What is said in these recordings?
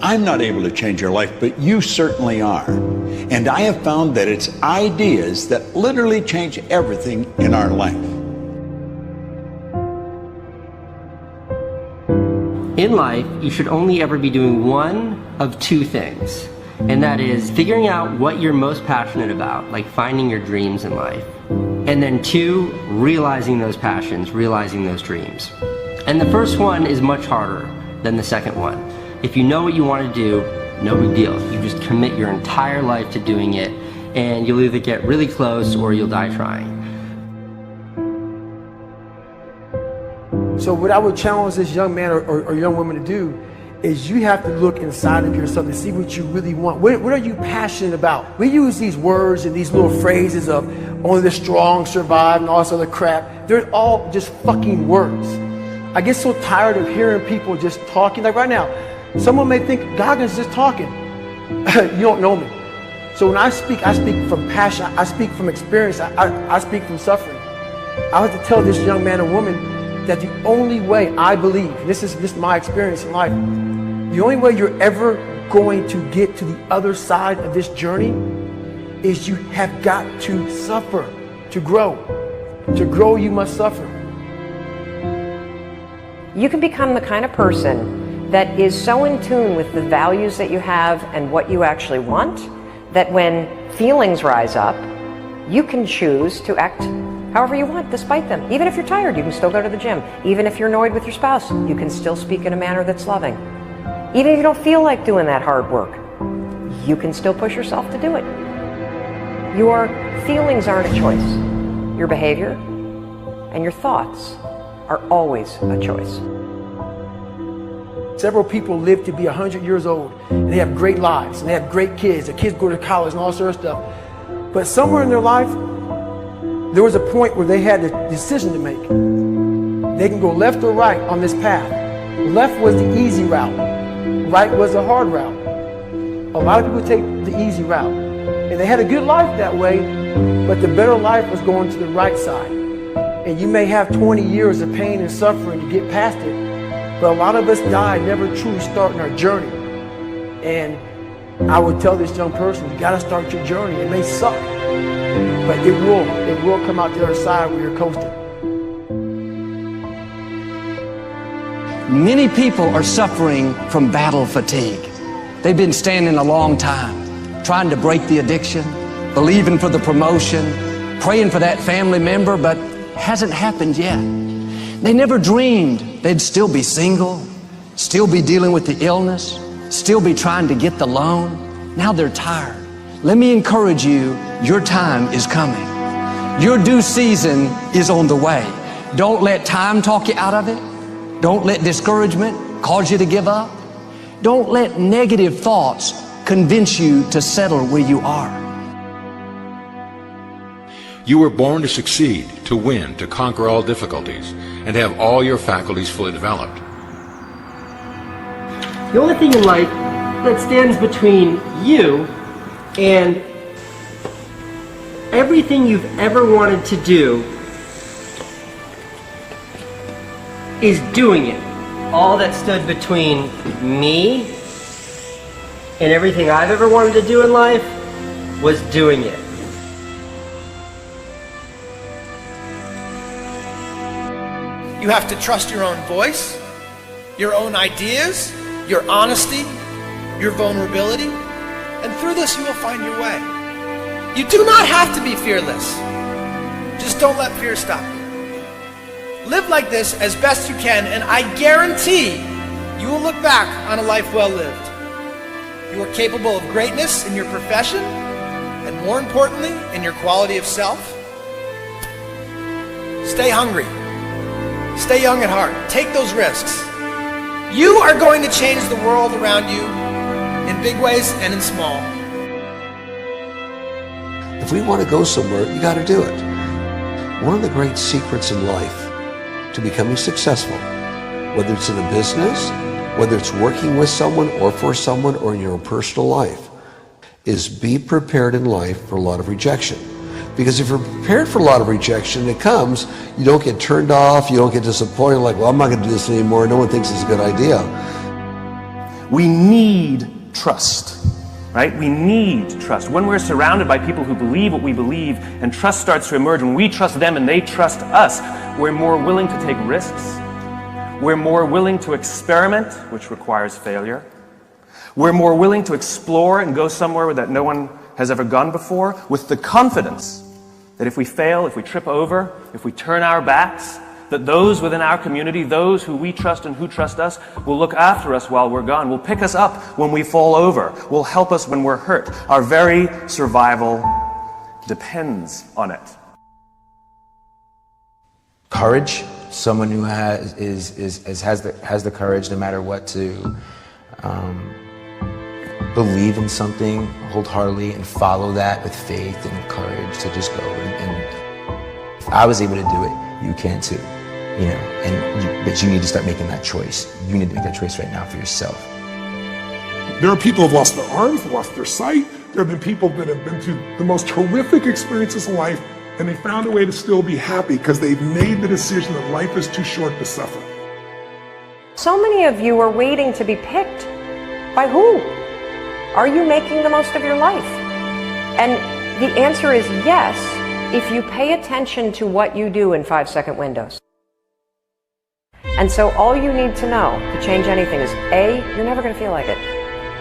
I'm not able to change your life, but you certainly are. And I have found that it's ideas that literally change everything in our life. In life, you should only ever be doing one of two things, and that is figuring out what you're most passionate about, like finding your dreams in life. And then two, realizing those passions, realizing those dreams. And the first one is much harder than the second one. If you know what you want to do, no big deal. You just commit your entire life to doing it, and you'll either get really close or you'll die trying. So what I would challenge this young man or young woman to do is you have to look inside of yourself to see what you really want. What are you passionate about? We use these words and these little phrases of only the strong survive and all this other crap. They're all just fucking words. I get so tired of hearing people just talking. Like right now, someone may think Goggins just talking. You don't know me. So when I speak from passion. I speak from experience. I speak from suffering. I have to tell this young man or woman that the only way I believe, this is my experience in life, the only way you're ever going to get to the other side of this journey is you have got to suffer to grow. To grow, you must suffer. You can become the kind of person that is so in tune with the values that you have and what you actually want, that when feelings rise up, you can choose to act however you want, despite them. Even if you're tired, you can still go to the gym. Even if you're annoyed with your spouse, you can still speak in a manner that's loving. Even if you don't feel like doing that hard work, you can still push yourself to do it. Your feelings aren't a choice. Your behavior and your thoughts are always a choice. Several people live to be 100 years old, and they have great lives, and they have great kids. Their kids go to college and all sorts of stuff. But somewhere in their life, there was a point where they had a decision to make. They can go left or right on this path. Left was the easy route. Right was the hard route. A lot of people take the easy route. And they had a good life that way, but the better life was going to the right side. And you may have 20 years of pain and suffering to get past it, but a lot of us die never truly starting our journey. And I would tell this young person, you gotta start your journey. It may suck, but it will come out the other side where you're coasting. Many people are suffering from battle fatigue. They've been standing a long time, trying to break the addiction, believing for the promotion, praying for that family member, but hasn't happened yet. They never dreamed they'd still be single, still be dealing with the illness, still be trying to get the loan. Now they're tired. Let me encourage you, your time is coming. Your due season is on the way. Don't let time talk you out of it. Don't let discouragement cause you to give up. Don't let negative thoughts convince you to settle where you are. You were born to succeed, to win, to conquer all difficulties, and have all your faculties fully developed. The only thing in life that stands between you and everything you've ever wanted to do is doing it. All that stood between me and everything I've ever wanted to do in life was doing it. You have to trust your own voice, your own ideas, your honesty, your vulnerability, and through this you will find your way. You do not have to be fearless. Just don't let fear stop you. Live like this as best you can, and I guarantee you will look back on a life well lived. You are capable of greatness in your profession, and more importantly, in your quality of self. Stay hungry. Stay young at heart. Take those risks. You are going to change the world around you in big ways and in small. If we want to go somewhere, you got to do it. One of the great secrets in life to becoming successful, whether it's in a business, whether it's working with someone or for someone or in your own personal life, is be prepared in life for a lot of rejection. Because if you're prepared for a lot of rejection, it comes, you don't get turned off, you don't get disappointed, like, well, I'm not going to do this anymore, no one thinks it's a good idea. We need trust, right? We need trust. When we're surrounded by people who believe what we believe and trust starts to emerge, when we trust them and they trust us, we're more willing to take risks. We're more willing to experiment, which requires failure. We're more willing to explore and go somewhere that no one has ever gone before, with the confidence that if we fail, if we trip over, if we turn our backs, that those within our community, those who we trust and who trust us, will look after us while we're gone, will pick us up when we fall over, will help us when we're hurt. Our very survival depends on it. Courage, someone who has the courage no matter what to believe in something wholeheartedly and follow that with faith and courage to just go. And if I was able to do it, you can too. You know, but you need to start making that choice. You need to make that choice right now for yourself. There are people who've lost their arms, lost their sight. There have been people that have been through the most horrific experiences in life, and they found a way to still be happy because they've made the decision that life is too short to suffer. So many of you are waiting to be picked. By who? Are you making the most of your life? And the answer is yes, if you pay attention to what you do in 5-second windows. And so all you need to know to change anything is A, you're never going to feel like it.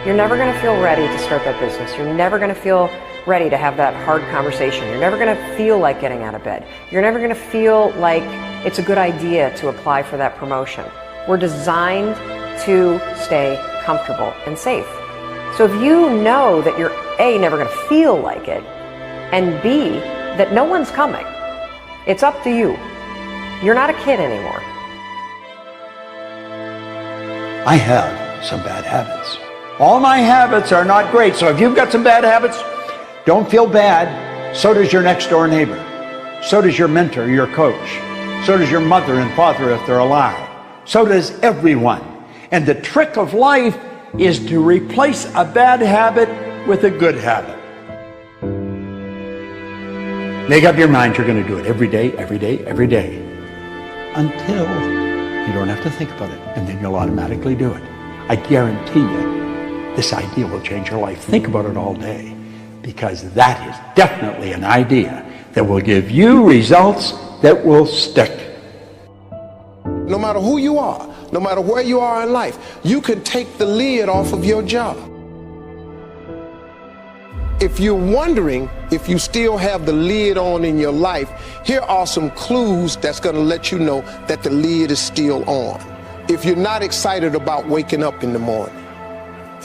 You're never going to feel ready to start that business. You're never going to feel ready to have that hard conversation. You're never going to feel like getting out of bed. You're never going to feel like it's a good idea to apply for that promotion. We're designed to stay comfortable and safe. So if you know that you're A, never going to feel like it, and B, that no one's coming, it's up to you. You're not a kid anymore. I have some bad habits. All my habits are not great, so if you've got some bad habits, don't feel bad. So does your next door neighbor. So does your mentor, your coach. So does your mother and father if they're alive. So does everyone. And the trick of life is to replace a bad habit with a good habit. Make up your mind you're going to do it every day, every day, every day, until you don't have to think about it, and then you'll automatically do it. I guarantee you, this idea will change your life. Think about it all day, because that is definitely an idea that will give you results that will stick. No matter who you are, no matter where you are in life, you can take the lid off of your job. If you're wondering if you still have the lid on in your life, here are some clues that's going to let you know that the lid is still on. If you're not excited about waking up in the morning,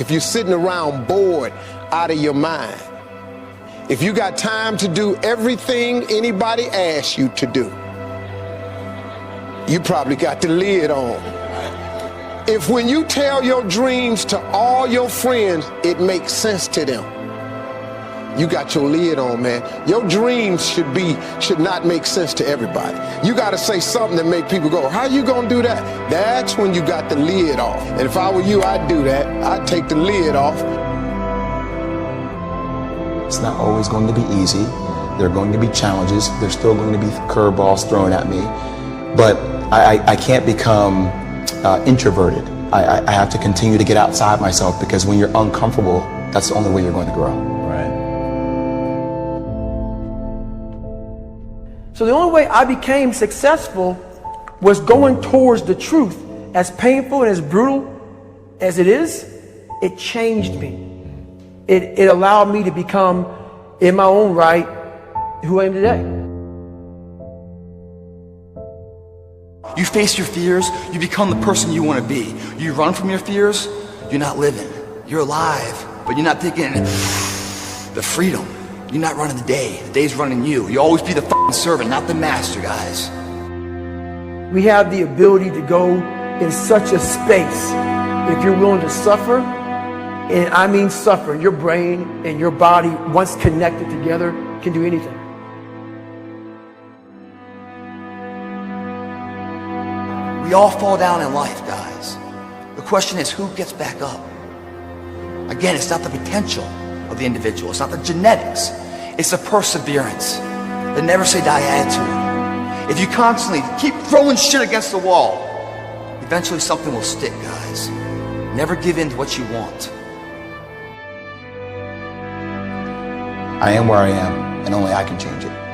if you're sitting around bored out of your mind, if you got time to do everything anybody asks you to do, you probably got the lid on. If when you tell your dreams to all your friends, it makes sense to them, you got your lid on, man. Your dreams should not make sense to everybody. You got to say something that make people go, how you gonna do that? That's when you got the lid off. And if I were you, I'd do that. I'd take the lid off. It's not always going to be easy. There are going to be challenges. There's still going to be curveballs thrown at me. But I can't become introverted. I have to continue to get outside myself, because when you're uncomfortable, that's the only way you're going to grow. Right. So the only way I became successful was going towards the truth. As painful and as brutal as it is, it changed me. It allowed me to become, in my own right, who I am today. You face your fears, you become the person you want to be. You run from your fears, you're not living. You're alive, but you're not taking the freedom. You're not running the day. The day's running you. You always be the fucking servant, not the master, guys. We have the ability to go in such a space if you're willing to suffer, and I mean suffer. Your brain and your body, once connected together, can do anything. We all fall down in life, guys. The question is, who gets back up? Again, it's not the potential of the individual. It's not the genetics. It's the perseverance, the never say die attitude. If you constantly keep throwing shit against the wall, eventually something will stick, guys. Never give in to what you want. I am where I am, and only I can change it.